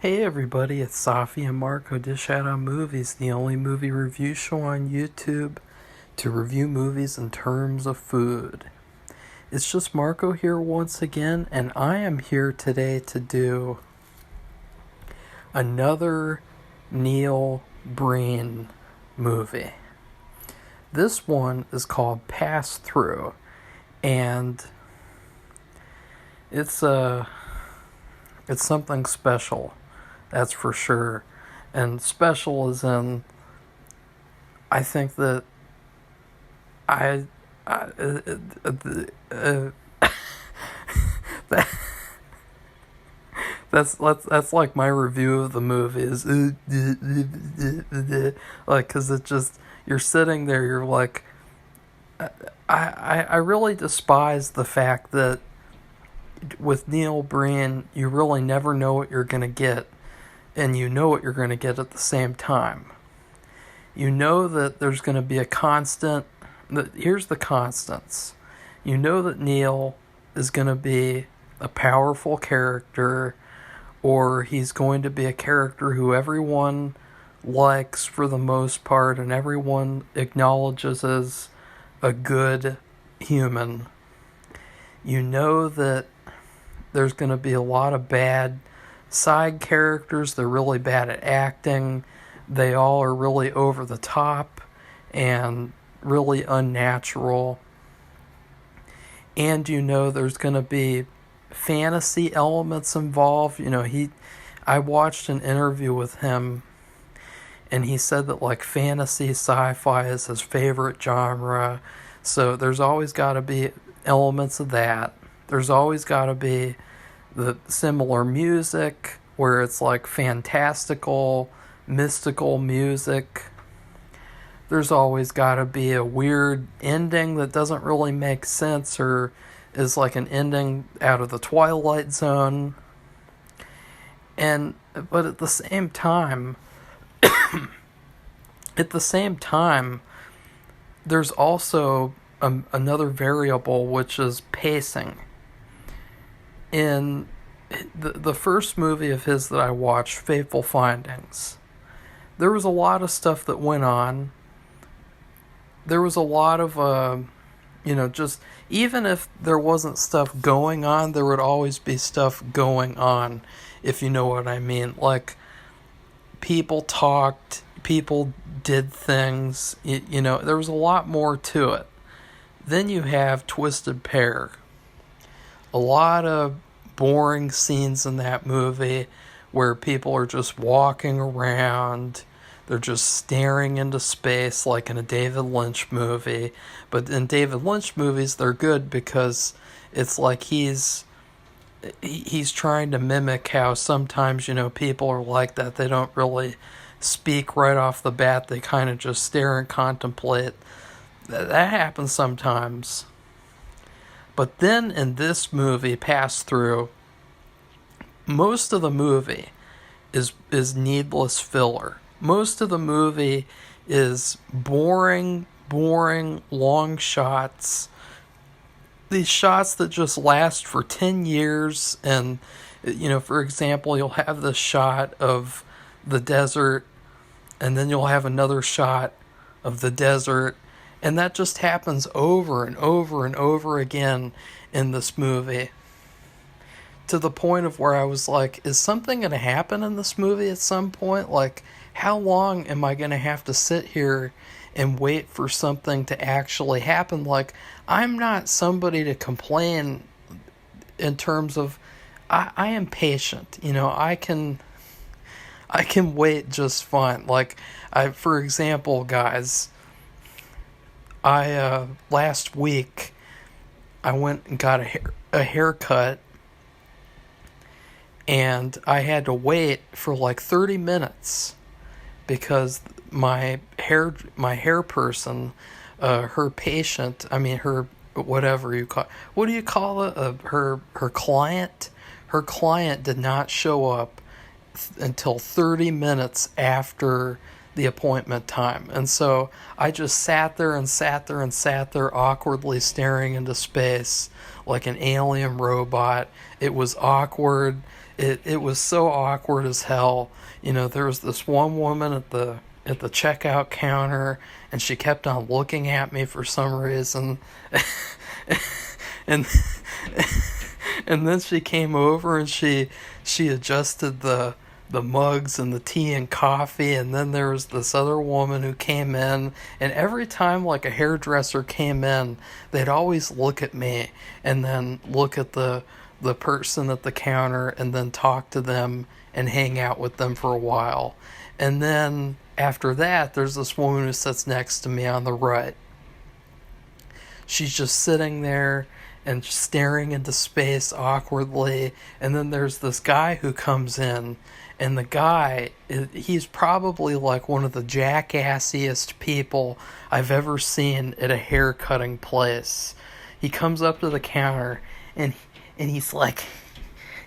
Hey everybody, it's Safi and Marco Dish Out on Movies, the only movie review show on YouTube to review movies in terms of food. It's just Marco here once again, and I am here today to do another Neil Breen movie. This one is called Pass Through, and it's something special. That's for sure. And special as in, I think that I that, that's like my review of the movie is like, because it just, you're sitting there, you're like, I really despise the fact that with Neil Breen, you really never know what you're going to get, and you know what you're going to get at the same time. You know that there's going to be a constant. Here's the constants. You know that Neil is going to be a powerful character, or he's going to be a character who everyone likes for the most part, and everyone acknowledges as a good human. You know that there's going to be a lot of bad side characters. They're really bad at acting. They all are really over the top and really unnatural. And you know there's going to be fantasy elements involved. I watched an interview with him, and he said that like fantasy sci-fi is his favorite genre. So there's always got to be elements of that. There's always got to be the similar music where it's like fantastical, mystical music. There's always got to be a weird ending that doesn't really make sense or is like an ending out of the Twilight Zone. But at the same time, there's also another variable, which is pacing. In the first movie of his that I watched, Fateful Findings, there was a lot of stuff that went on. There was a lot of, just, even if there wasn't stuff going on, there would always be stuff going on, if you know what I mean. Like, people talked, people did things, there was a lot more to it. Then you have Twisted Pair. A lot of boring scenes in that movie where people are just walking around. They're just staring into space like in a David Lynch movie. But in David Lynch movies, they're good because it's like he's trying to mimic how sometimes, people are like that. They don't really speak right off the bat. They kind of just stare and contemplate. That happens sometimes. But then in this movie, Pass Through, most of the movie is needless filler. Most of the movie is boring, long shots. These shots that just last for 10 years. And, for example, you'll have this shot of the desert, and then you'll have another shot of the desert. And that just happens over and over and over again in this movie. To the point of where I was like, is something going to happen in this movie at some point? Like, how long am I going to have to sit here and wait for something to actually happen? Like, I'm not somebody to complain in terms of, I am patient. I can wait just fine. Like, for example, guys, last week, I went and got a haircut, and I had to wait for like 30 minutes because my hair person, her patient, her, whatever you call, what do you call it? Her client did not show up until 30 minutes after the appointment time. And so I just sat there awkwardly staring into space like an alien robot. It was awkward. it was so awkward as hell. There was this one woman at the checkout counter, and she kept on looking at me for some reason. and and then she came over and she adjusted the mugs and the tea and coffee, and then there was this other woman who came in, and every time like a hairdresser came in, they'd always look at me and then look at the person at the counter and then talk to them and hang out with them for a while. And then after that, there's this woman who sits next to me on the right. She's just sitting there and staring into space awkwardly. And then there's this guy who comes in, and the guy, he's probably like one of the jackassiest people I've ever seen at a hair cutting place. He comes up to the counter, and he's like,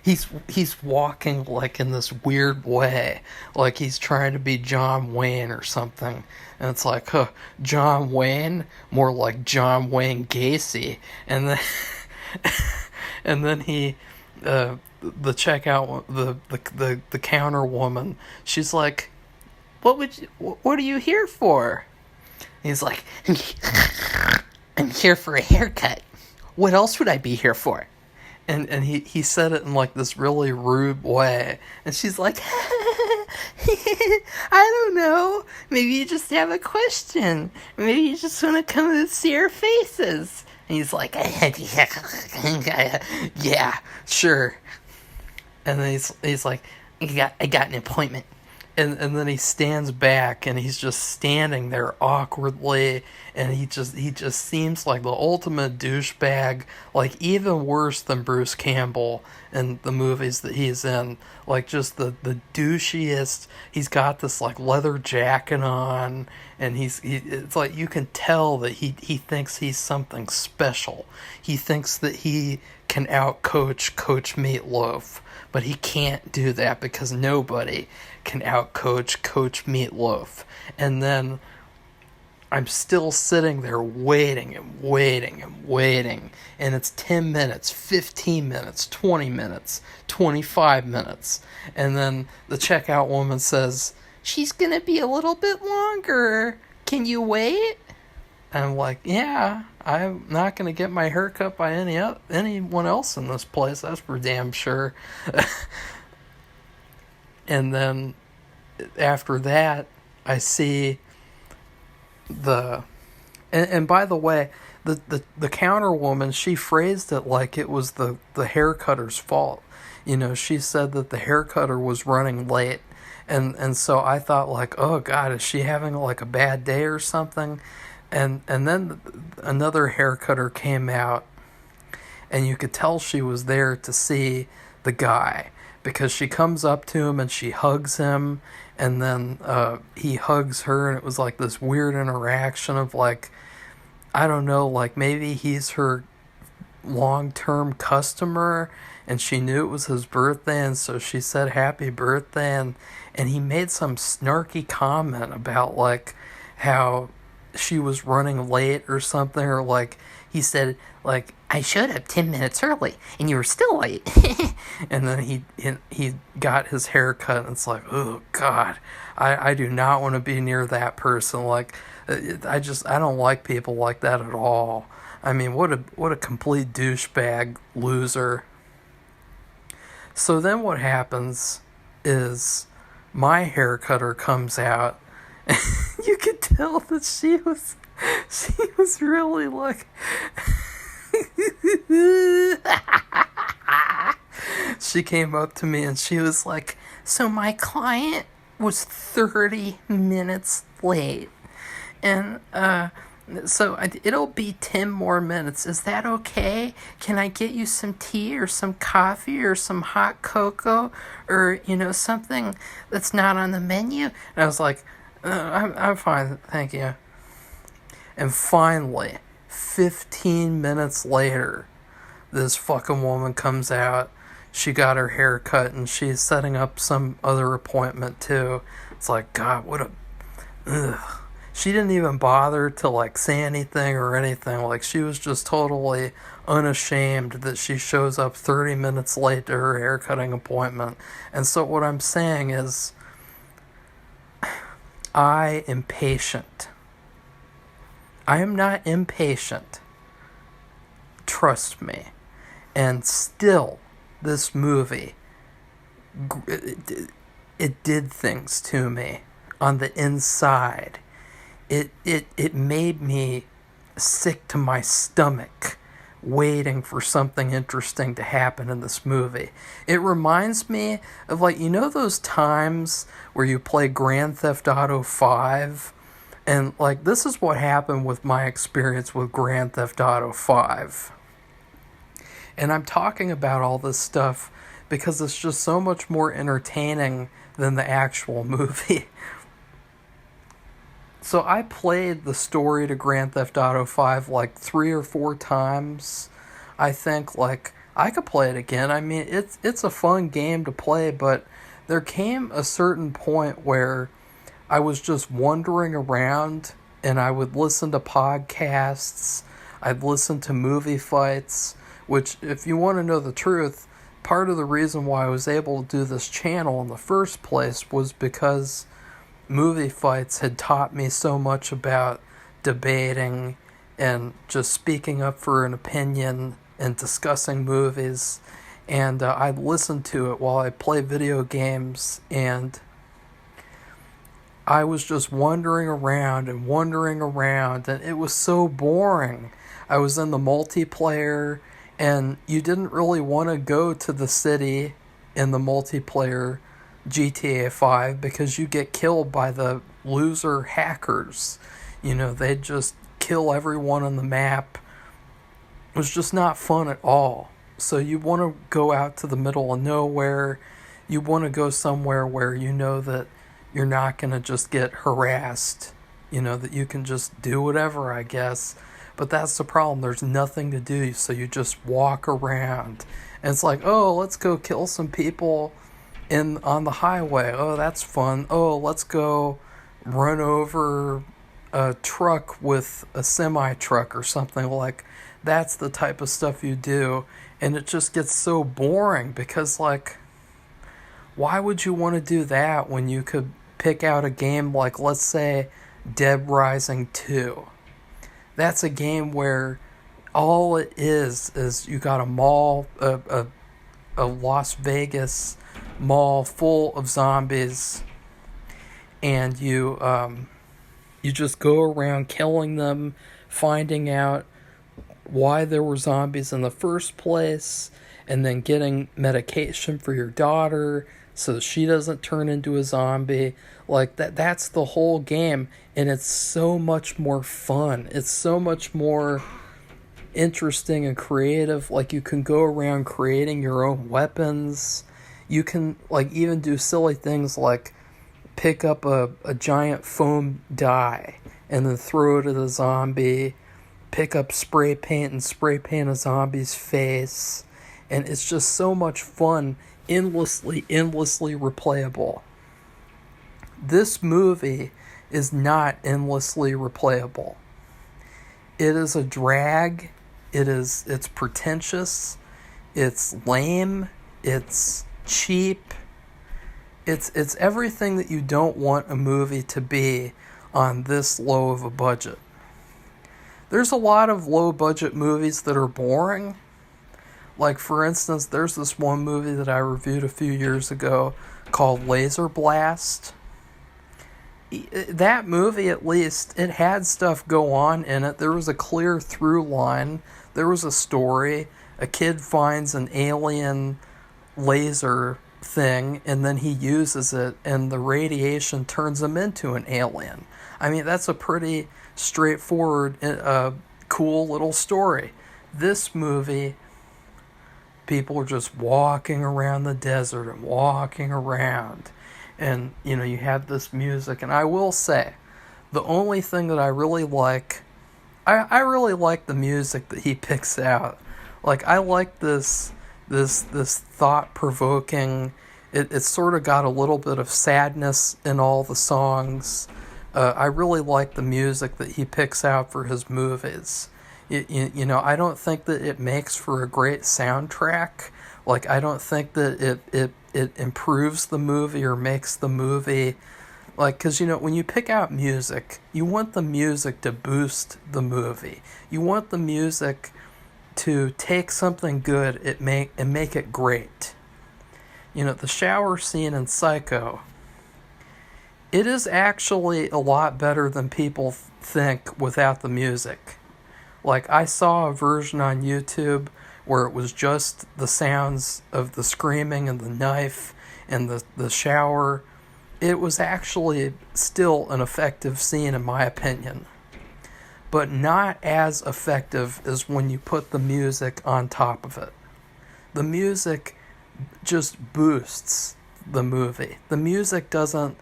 he's walking like in this weird way, like he's trying to be John Wayne or something. And it's like, John Wayne? More like John Wayne Gacy. And then and then he the checkout, the counter woman, she's like, what are you here for? He's like, I'm here for a haircut. What else would I be here for? And he said it in like this really rude way. And she's like, I don't know. Maybe you just have a question. Maybe you just want to come and see our faces. And he's like, yeah, sure. And then he's like, I got an appointment. And then he stands back, and he's just standing there awkwardly, and he just seems like the ultimate douchebag, like even worse than Bruce Campbell in the movies that he's in, like just the douchiest. He's got this like leather jacket on, and it's like you can tell that he thinks he's something special. He thinks that he can outcoach Coach Meatloaf, but he can't do that because nobody can outcoach Coach Meatloaf. And then I'm still sitting there waiting and waiting and waiting, and it's 10 minutes, 15 minutes, 20 minutes, 25 minutes, and then the checkout woman says, she's gonna be a little bit longer. Can you wait? And I'm like, yeah, I'm not gonna get my hair cut by anyone else in this place, that's for damn sure. And then after that, I see and by the way, the counter woman, she phrased it like it was the hair cutter's fault. She said that the hair cutter was running late, and so I thought like, oh God, is she having like a bad day or something? And then another hair cutter came out, and you could tell she was there to see the guy, because she comes up to him and she hugs him, and then he hugs her, and it was like this weird interaction of like, I don't know, like maybe he's her long-term customer, and she knew it was his birthday, and so she said happy birthday, and he made some snarky comment about like how she was running late or something, or like he said like, I showed up 10 minutes early and you were still late. And then he got his hair cut, and it's like, oh God, I do not want to be near that person. Like, I don't like people like that at all. I mean, what a complete douchebag loser. So then what happens is my hair cutter comes out. You could tell that she was really like she came up to me and she was like, so my client was 30 minutes late, and so it'll be 10 more minutes. Is that okay? Can I get you some tea or some coffee or some hot cocoa or something that's not on the menu? And I was like, I'm fine, thank you. And finally, 15 minutes later, this fucking woman comes out. She got her hair cut, and she's setting up some other appointment too. It's like, God, what a... Ugh. She didn't even bother to like say anything or anything. Like, she was just totally unashamed that she shows up 30 minutes late to her haircutting appointment. And so what I'm saying is, I am patient. I am not impatient. Trust me. And still, this movie, it did things to me on the inside. It made me sick to my stomach waiting for something interesting to happen in this movie. It reminds me of, like, you know those times where you play Grand Theft Auto 5? And, like, this is what happened with my experience with Grand Theft Auto 5. And I'm talking about all this stuff because it's just so much more entertaining than the actual movie. So I played the story to Grand Theft Auto 5 like 3 or 4 times. I think, like, I could play it again. I mean, it's a fun game to play, but there came a certain point where I was just wandering around and I would listen to podcasts. I'd listen to movie fights, which, if you want to know the truth, part of the reason why I was able to do this channel in the first place was because movie fights had taught me so much about debating and just speaking up for an opinion and discussing movies. And I'd listen to it while I play video games, and I was just wandering around, and it was so boring. I was in the multiplayer, and you didn't really want to go to the city in the multiplayer GTA 5 because you get killed by the loser hackers. You know, they'd just kill everyone on the map. It was just not fun at all. So you want to go out to the middle of nowhere. You want to go somewhere where you know that you're not going to just get harassed. You know, that you can just do whatever, I guess. But that's the problem. There's nothing to do, so you just walk around. And it's like, oh, let's go kill some people on the highway. Oh, that's fun. Oh, let's go run over a truck with a semi-truck or something. Like, that's the type of stuff you do. And it just gets so boring because, like, why would you want to do that when you could pick out a game like, let's say, Dead Rising 2? That's a game where all it is you got a mall, a Las Vegas mall full of zombies, and you just go around killing them, finding out why there were zombies in the first place, and then getting medication for your daughter so she doesn't turn into a zombie. Like, that's the whole game, and it's so much more fun. It's so much more interesting and creative. Like, you can go around creating your own weapons. You can, like, even do silly things like pick up a giant foam die and then throw it at a zombie, pick up spray paint and spray paint a zombie's face, and it's just so much fun, endlessly replayable. This movie is not endlessly replayable. It is a drag. It's pretentious. It's lame. It's cheap. It's everything that you don't want a movie to be on this low of a budget. There's a lot of low budget movies that are boring. Like, for instance, there's this one movie that I reviewed a few years ago called Laser Blast. That movie, at least, it had stuff go on in it. There was a clear through line. There was a story. A kid finds an alien laser thing, and then he uses it, and the radiation turns him into an alien. I mean, that's a pretty straightforward, cool little story. This movie, people are just walking around the desert and walking around. And, you know, you have this music. And I will say, the only thing that I really like, I really like the music that he picks out. Like, I like this thought-provoking, it's sort of got a little bit of sadness in all the songs. I really like the music that he picks out for his movies. I don't think that it makes for a great soundtrack. Like, I don't think that it improves the movie or makes the movie. Like, because, when you pick out music, you want the music to boost the movie. You want the music to take something good and make it great. The shower scene in Psycho, it is actually a lot better than people think without the music. Like, I saw a version on YouTube where it was just the sounds of the screaming and the knife and the shower. It was actually still an effective scene, in my opinion. But not as effective as when you put the music on top of it. The music just boosts the movie. The music doesn't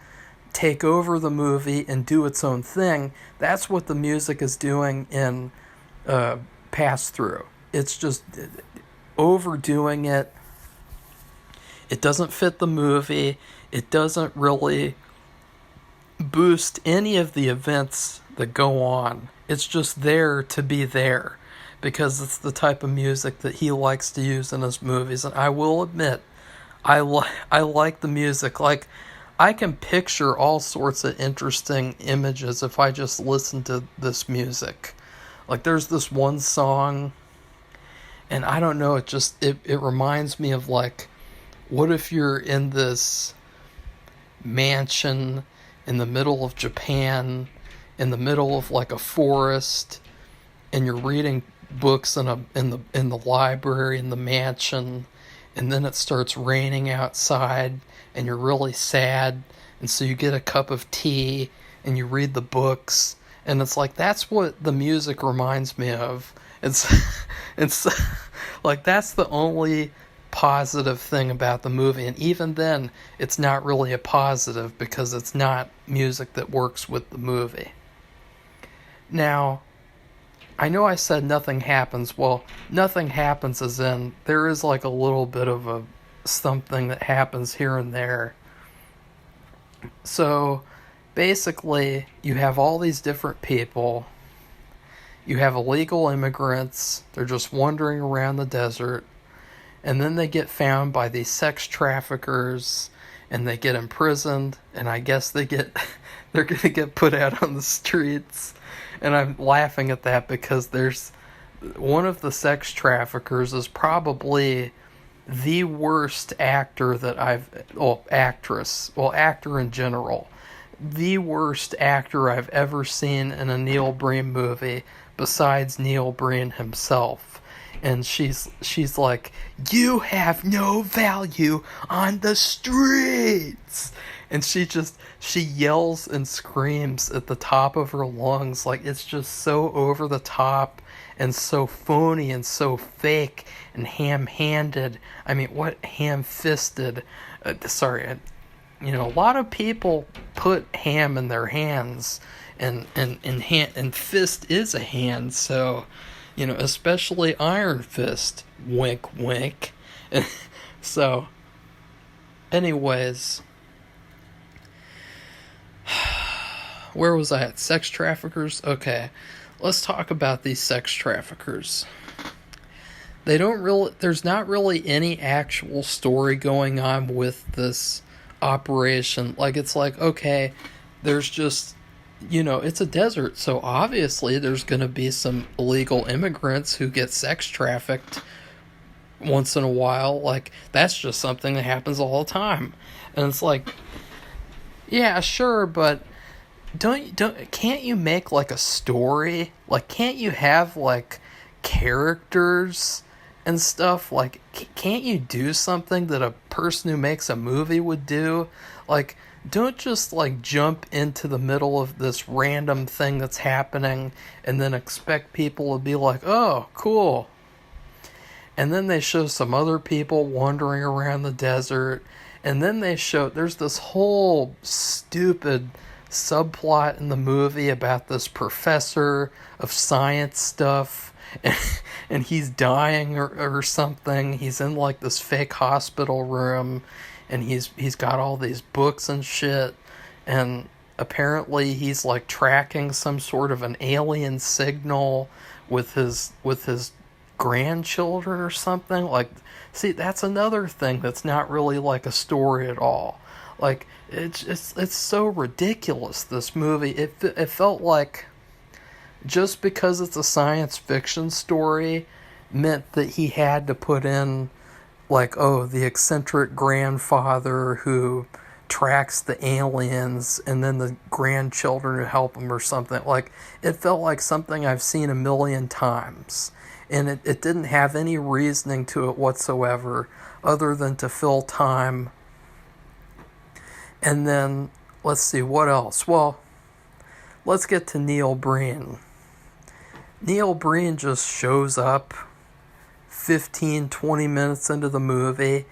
take over the movie and do its own thing. That's what the music is doing in Pass Through. It's just overdoing it. It doesn't fit the movie. It doesn't really boost any of the events that go on. It's just there to be there because it's the type of music that he likes to use in his movies. And I will admit, I like the music. Like, I can picture all sorts of interesting images if I just listen to this music. Like, there's this one song, and I don't know, it reminds me of, like, what if you're in this mansion in the middle of Japan, in the middle of, like, a forest, and you're reading books in the library in the mansion, and then it starts raining outside, and you're really sad, and so you get a cup of tea, and you read the books, and it's like, that's what the music reminds me of. It's like, that's the only positive thing about the movie, and even then, it's not really a positive because it's not music that works with the movie. Now, I know I said nothing happens. Well, nothing happens as in, there is like a little bit of a something that happens here and there. So, basically, you have all these different people. You have illegal immigrants. They're just wandering around the desert. And then they get found by these sex traffickers. And they get imprisoned. And I guess they're going to get put out on the streets. And I'm laughing at that because there's one of the sex traffickers is probably the worst actor that actor in general. The worst actor I've ever seen in a Neil Breen movie besides Neil Breen himself. And she's like, "You have no value on the streets." And she yells and screams at the top of her lungs. Like, it's just so over the top and so phony and so fake and ham-handed. I mean, what ham-fisted? A lot of people put ham in their hands, and fist is a hand, so, especially Iron Fist. Wink, wink. So, anyways, where was I at? Sex traffickers? Okay, let's talk about these sex traffickers. There's not really any actual story going on with this operation. Like, it's like, okay, there's just, it's a desert, so obviously there's going to be some illegal immigrants who get sex trafficked once in a while. Like, that's just something that happens all the time. And it's like, yeah, sure, but can't you make, like, a story? Like, can't you have, like, characters and stuff? Like, can't you do something that a person who makes a movie would do? Like, don't just, like, jump into the middle of this random thing that's happening and then expect people to be like, "Oh, cool." And then they show some other people wandering around the desert, and then there's this whole stupid subplot in the movie about this professor of science stuff, and he's dying or something. He's in, like, this fake hospital room, and he's got all these books and shit, and apparently he's, like, tracking some sort of an alien signal with his grandchildren or something. Like, see, that's another thing that's not really like a story at all. Like, it's so ridiculous, this movie. It felt like just because it's a science fiction story meant that he had to put in, like, oh, the eccentric grandfather who tracks the aliens and then the grandchildren who help him or something. Like, it felt like something I've seen a million times. And it didn't have any reasoning to it whatsoever other than to fill time. And then, let's see, what else? Well, let's get to Neil Breen. Neil Breen just shows up 15, 20 minutes into the movie,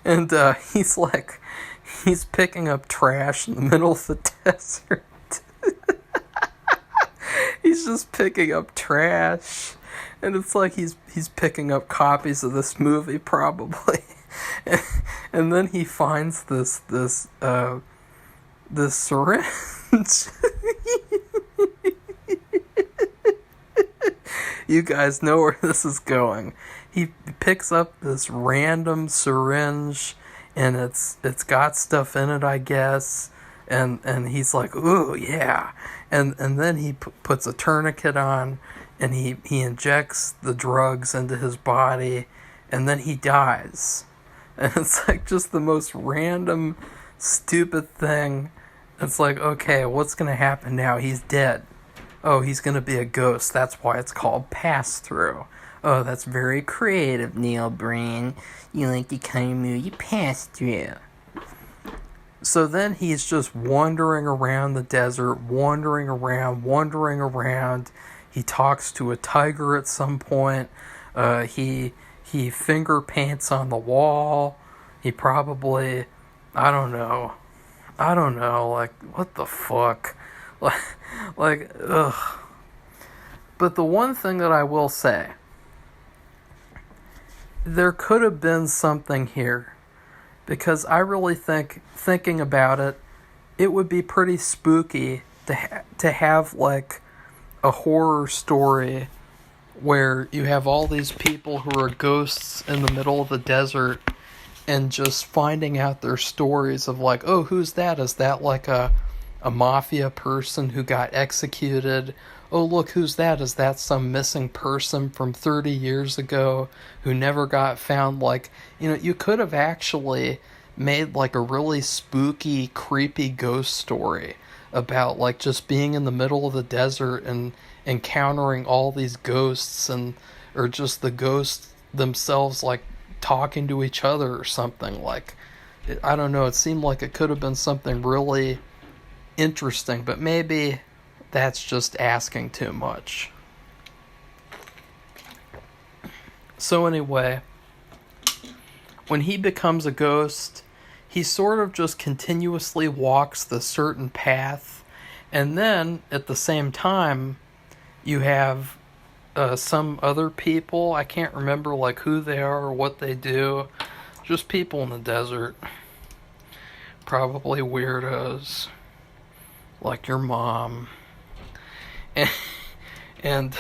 and he's picking up trash in the middle of the desert. He's just picking up trash, and it's like he's picking up copies of this movie probably. And then he finds this syringe. You guys know where this is going. He picks up this random syringe, and it's got stuff in it, I guess. And he's like, ooh, yeah. And then he puts a tourniquet on, and he injects the drugs into his body, and then he dies. And it's like just the most random, stupid thing. It's like, okay, what's going to happen now? He's dead. Oh, he's going to be a ghost. That's why it's called Pass-Through. Oh, that's very creative, Neil Breen. You like the kind of movie you pass through. So then he's just wandering around the desert, wandering around. He talks to a tiger at some point. He finger paints on the wall. He probably, I don't know, like, what the fuck? Like, ugh. But the one thing that I will say, there could have been something here. Because I really think, thinking about it, it would be pretty spooky to have, like, a horror story where you have all these people who are ghosts in the middle of the desert and just finding out their stories of, like, oh, who's that? Is that like a mafia person who got executed? Oh, look, who's that? Is that some missing person from 30 years ago who never got found? Like, you know, you could have actually made like a really spooky, creepy ghost story about like just being in the middle of the desert and encountering all these ghosts, and or just the ghosts themselves like talking to each other or something. Like, I don't know, it seemed like it could have been something really interesting, but maybe that's just asking too much. So anyway, when he becomes a ghost, he sort of just continuously walks the certain path, and then at the same time you have some other people. I can't remember like who they are or what they do. Just people in the desert, probably weirdos like your mom, and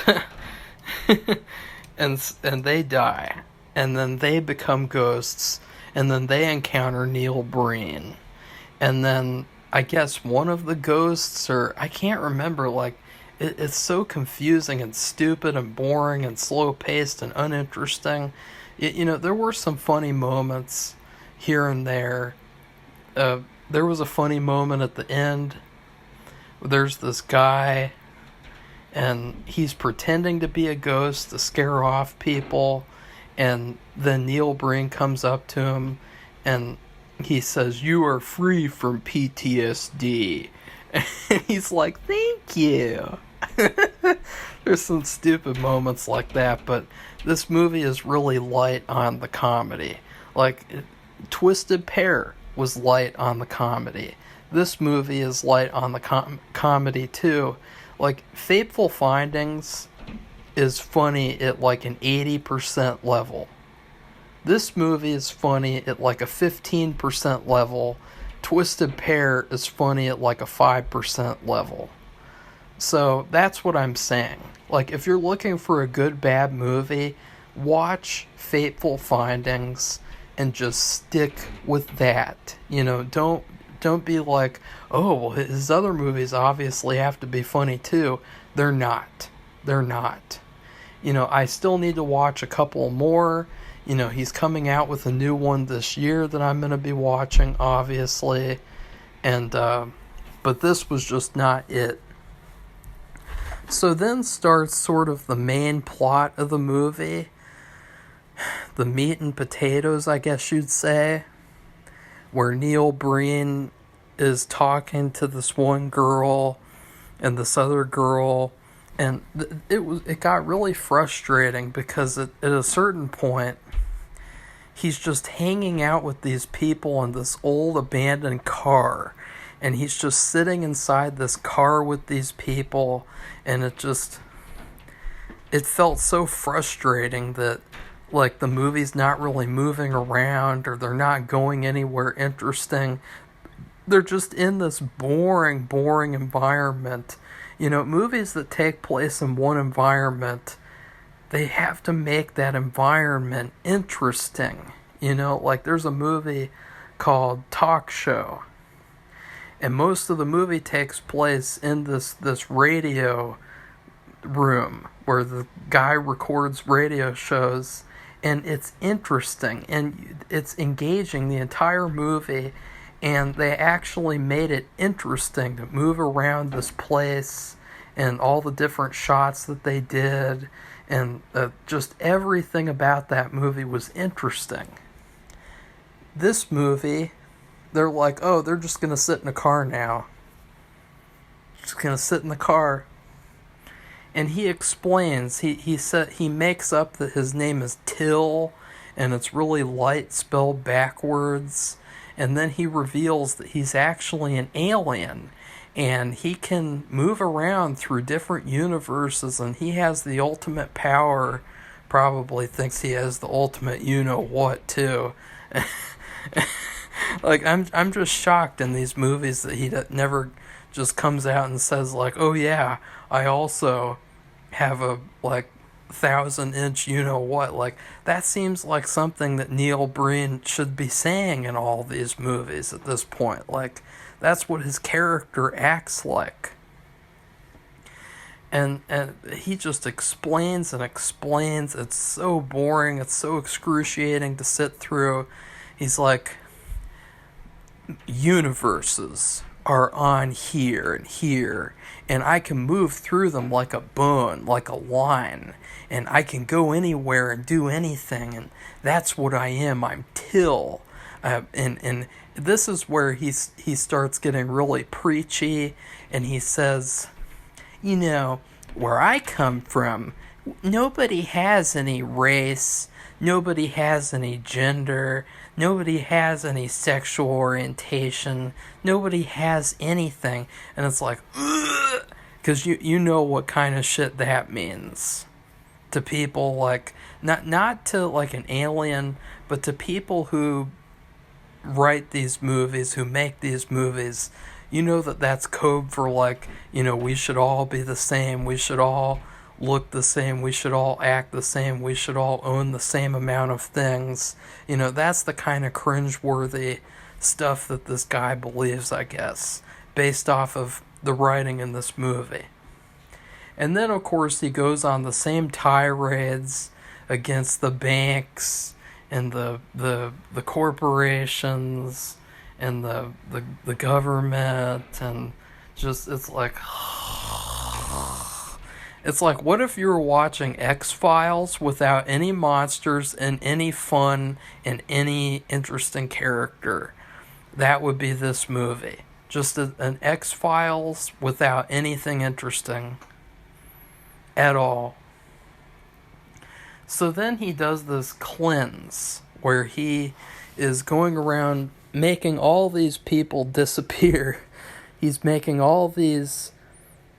and they die, and then they become ghosts, and then they encounter Neil Breen, and then I guess one of the ghosts, or I can't remember, like it's so confusing and stupid and boring and slow paced and uninteresting. You know, there were some funny moments here and there. There was a funny moment at the end. There's this guy, and he's pretending to be a ghost to scare off people, and then Neil Breen comes up to him, and he says, "You are free from PTSD." And he's like, "Thank you." There's some stupid moments like that, but this movie is really light on the comedy. Like, Twisted Pair was light on the comedy. This movie is light on the comedy too. Like, Fateful Findings is funny at like an 80% level. This movie is funny at like a 15% level. Twisted Pair is funny at like a 5% level. So that's what I'm saying. Like, if you're looking for a good bad movie, watch Fateful Findings and just stick with that. Don't be like, oh, well, his other movies obviously have to be funny too. They're not. They're not. I still need to watch a couple more. He's coming out with a new one this year that I'm going to be watching, obviously. And, but this was just not it. So then starts sort of the main plot of the movie. The meat and potatoes, I guess you'd say. Where Neil Breen is talking to this one girl and this other girl. And it got really frustrating because at a certain point, he's just hanging out with these people in this old abandoned car. And he's just sitting inside this car with these people. And it felt so frustrating that, like, the movie's not really moving around or they're not going anywhere interesting. They're just in this boring environment. Movies that take place in one environment, they have to make that environment interesting. Like there's a movie called Talk Show. And most of the movie takes place in this radio room where the guy records radio shows, and it's interesting and it's engaging the entire movie, and they actually made it interesting to move around this place and all the different shots that they did, and just everything about that movie was interesting. This movie, they're like, oh, they're just going to sit in a car now. Just going to sit in the car. And he explains, he makes up that his name is Till, and it's really light spelled backwards. And then he reveals that he's actually an alien, and he can move around through different universes, and he has the ultimate power. Probably thinks he has the ultimate you-know-what, too. Like, I'm just shocked in these movies that he never just comes out and says, like, oh yeah, I also have a, 1,000-inch you-know-what. Like, that seems like something that Neil Breen should be saying in all these movies at this point. Like, that's what his character acts like. And he just explains and explains. It's so boring. It's so excruciating to sit through. He's like, universes are on here and here, and I can move through them like a bone, like a line, and I can go anywhere and do anything, and that's what I am. I'm Till. And this is where he starts getting really preachy, and he says, where I come from, nobody has any race, nobody has any gender, nobody has any sexual orientation, nobody has anything. And it's like, ugh, because you know what kind of shit that means to people, like, not to like an alien, but to people who write these movies, who make these movies. That's code for, like, we should all be the same, we should all look the same, we should all act the same, we should all own the same amount of things. That's the kind of cringeworthy stuff that this guy believes, I guess, based off of the writing in this movie. And then, of course, he goes on the same tirades against the banks and the corporations and the government, and just, it's like, what if you were watching X-Files without any monsters and any fun and any interesting character? That would be this movie. Just an X-Files without anything interesting at all. So then he does this cleanse where he is going around making all these people disappear. He's making all these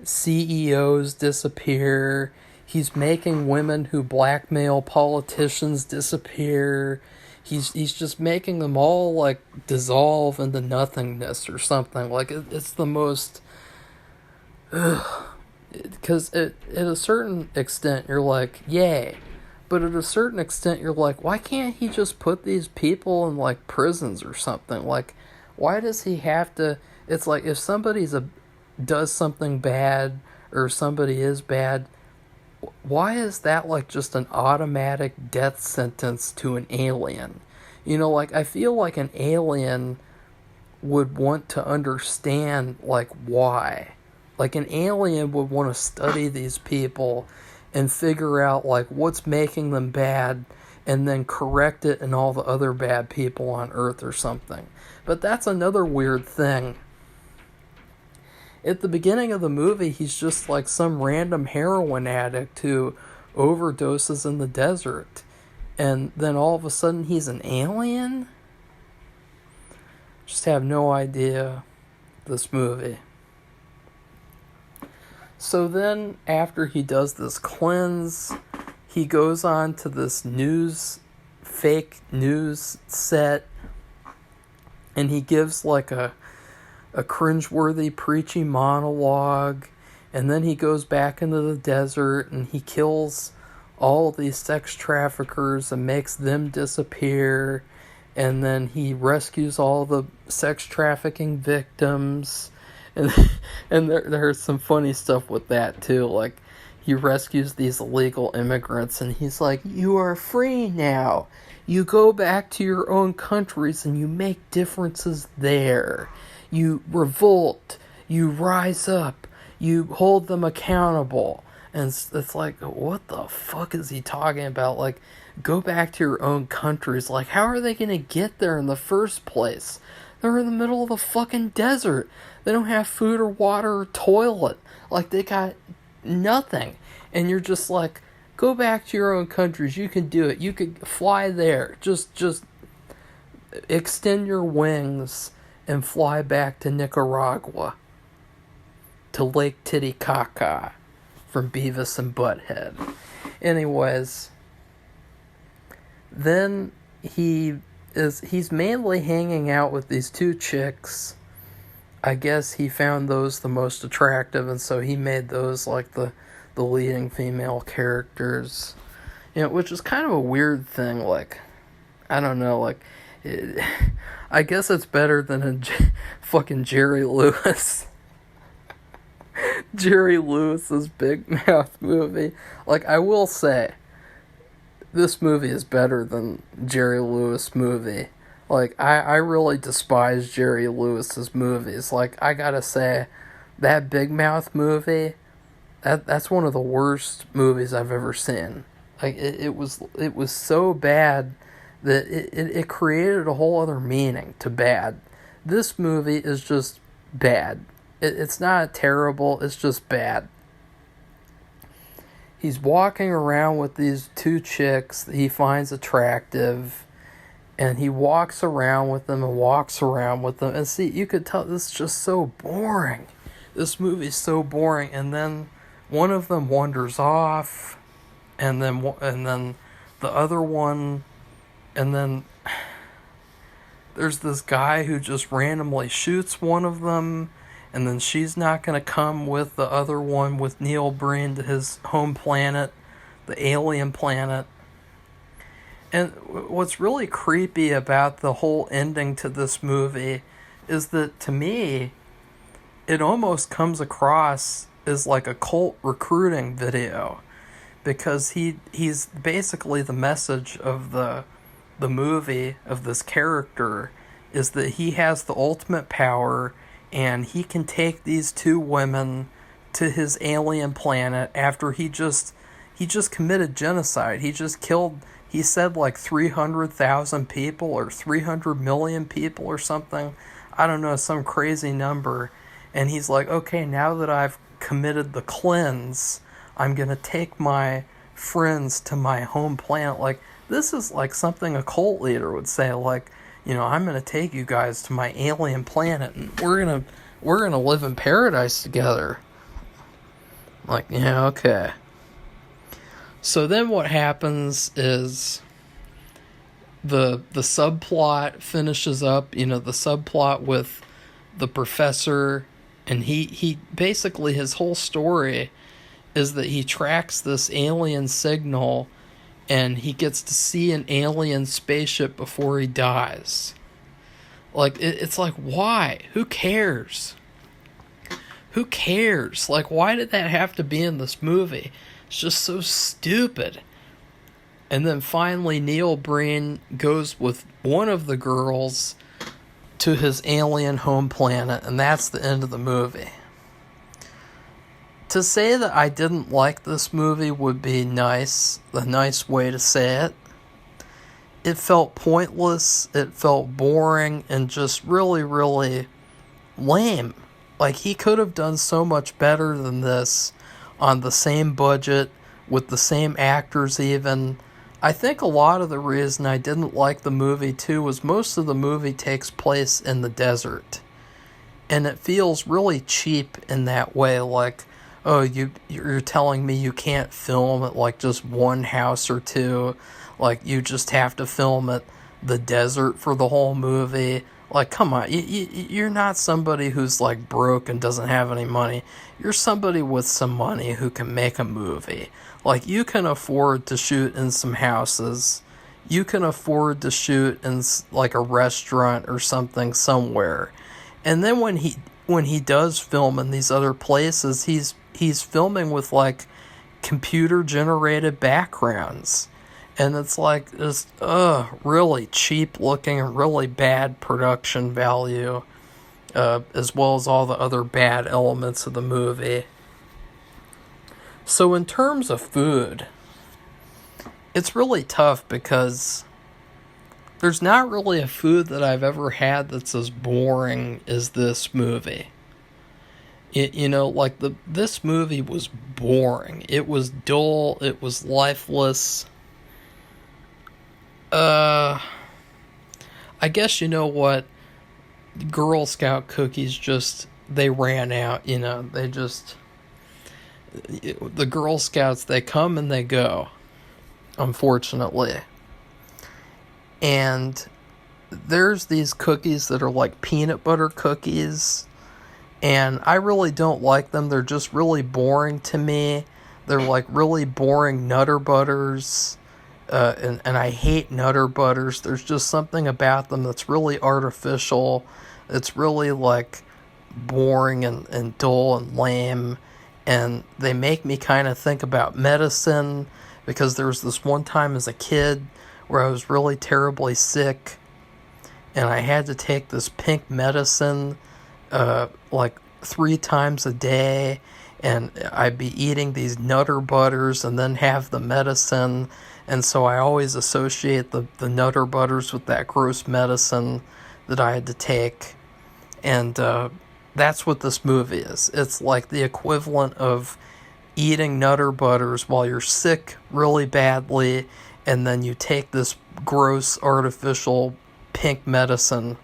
CEOs disappear. He's making women who blackmail politicians disappear. He's just making them all, like, dissolve into nothingness or something. Like, it's the most because at a certain extent you're like, yay, but at a certain extent you're like, why can't he just put these people in like prisons or something? Like, why does he have to? It's like if somebody's does something bad or somebody is bad, why is that like just an automatic death sentence to an alien? You know, like I feel like an alien would want to understand like why. Like an alien would want to study these people and figure out like what's making them bad and then correct it in all the other bad people on Earth or something. But that's another weird thing. At the beginning of the movie, he's just like some random heroin addict who overdoses in the desert. And then all of a sudden he's an alien? Just have no idea this movie. So then after he does this cleanse, he goes on to this fake news set, and he gives like a cringeworthy preachy monologue, and then he goes back into the desert and he kills all these sex traffickers and makes them disappear, and then he rescues all the sex trafficking victims, and there's some funny stuff with that too. Like he rescues these illegal immigrants and he's like, you are free now, you go back to your own countries and you make differences there, you revolt, you rise up, you hold them accountable. And it's like, what the fuck is he talking about? Like, go back to your own countries. Like, how are they going to get there in the first place? They're in the middle of the fucking desert. They don't have food or water or toilet. Like, they got nothing. And you're just like, go back to your own countries. You can do it. You could fly there. Just extend your wings and fly back to Nicaragua. To Lake Titicaca. From Beavis and Butthead. Anyways, then he's mainly hanging out with these two chicks. I guess he found those the most attractive, and so he made those like the leading female characters. You know, which is kind of a weird thing. Like, I don't know, like, I guess it's better than a fucking Jerry Lewis. Jerry Lewis's Big Mouth movie. Like, I will say, this movie is better than Jerry Lewis movie. Like, I really despise Jerry Lewis's movies. Like, I gotta say, that Big Mouth movie, that's one of the worst movies I've ever seen. Like, it was so bad that it created a whole other meaning to bad. This movie is just bad. It's not terrible, it's just bad. He's walking around with these two chicks that he finds attractive, and he walks around with them and walks around with them. And see, you could tell this is just so boring. This movie's so boring. And then one of them wanders off, and then the other one, and then there's this guy who just randomly shoots one of them. And then she's not going to come with the other one, with Neil Breen, to his home planet, the alien planet. And what's really creepy about the whole ending to this movie is that, to me, it almost comes across as like a cult recruiting video. Because he's basically the message of the movie, of this character, is that he has the ultimate power. And he can take these two women to his alien planet after he just committed genocide. He just killed, he said like 300,000 people or 300 million people or something. I don't know, some crazy number. And he's like, okay, now that I've committed the cleanse, I'm going to take my friends to my home planet. Like, this is like something a cult leader would say, like, you know, I'm going to take you guys to my alien planet and we're going to live in paradise together. Like, yeah, okay. So then what happens is the subplot finishes up, you know, the subplot with the professor, and he basically, his whole story is that he tracks this alien signal and he gets to see an alien spaceship before he dies. Like, it's like, why? Who cares? Who cares? Like, why did that have to be in this movie? It's just so stupid. And then finally, Neil Breen goes with one of the girls to his alien home planet, and that's the end of the movie. To say that I didn't like this movie would be nice, a nice way to say it. It felt pointless, it felt boring, and just really, really lame. Like, he could have done so much better than this on the same budget, with the same actors even. I think a lot of the reason I didn't like the movie too was most of the movie takes place in the desert. And it feels really cheap in that way, like, oh, you're telling me you can't film at like just one house or two, like you just have to film at the desert for the whole movie. Like, come on, you're not somebody who's like broke and doesn't have any money. You're somebody with some money who can make a movie. Like, you can afford to shoot in some houses. You can afford to shoot in like a restaurant or something somewhere. And then when he does film in these other places, he's filming with like computer generated backgrounds. And it's like just really cheap looking and really bad production value, as well as all the other bad elements of the movie. So in terms of food, it's really tough because there's not really a food that I've ever had that's as boring as this movie. This movie was boring. It was dull. It was lifeless. I guess, you know what? Girl Scout cookies they ran out, the Girl Scouts, they come and they go, unfortunately. And there's these cookies that are like peanut butter cookies, and I really don't like them. They're just really boring to me. They're like really boring Nutter Butters. And I hate Nutter Butters. There's just something about them that's really artificial. It's really like boring and dull and lame. And they make me kind of think about medicine, because there was this one time as a kid where I was really terribly sick and I had to take this pink medicine like 3 times a day, and I'd be eating these Nutter Butters and then have the medicine. And so I always associate the Nutter Butters with that gross medicine that I had to take. And that's what this movie is. It's like the equivalent of eating Nutter Butters while you're sick really badly, and then you take this gross artificial pink medicine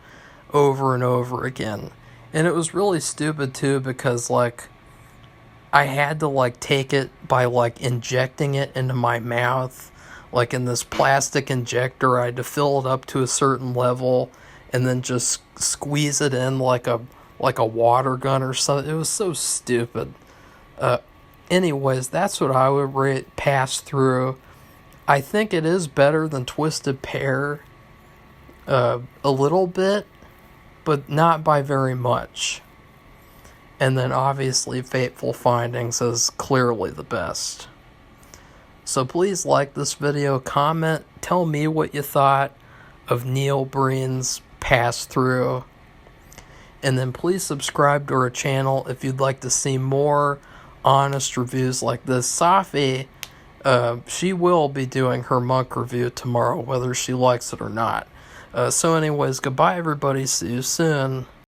over and over again. And it was really stupid too, because like I had to like take it by like injecting it into my mouth, like in this plastic injector. I had to fill it up to a certain level and then just squeeze it in like a water gun or something. It was so stupid. Anyways, that's what I would rate Pass Through. I think it is better than Twisted Pair, a little bit, but not by very much. And then obviously Fateful Findings is clearly the best. So please like this video, comment, tell me what you thought of Neil Breen's Pass Through. And then please subscribe to our channel if you'd like to see more honest reviews like this. Safi, she will be doing her Monk review tomorrow, whether she likes it or not. So anyways, goodbye everybody, see you soon.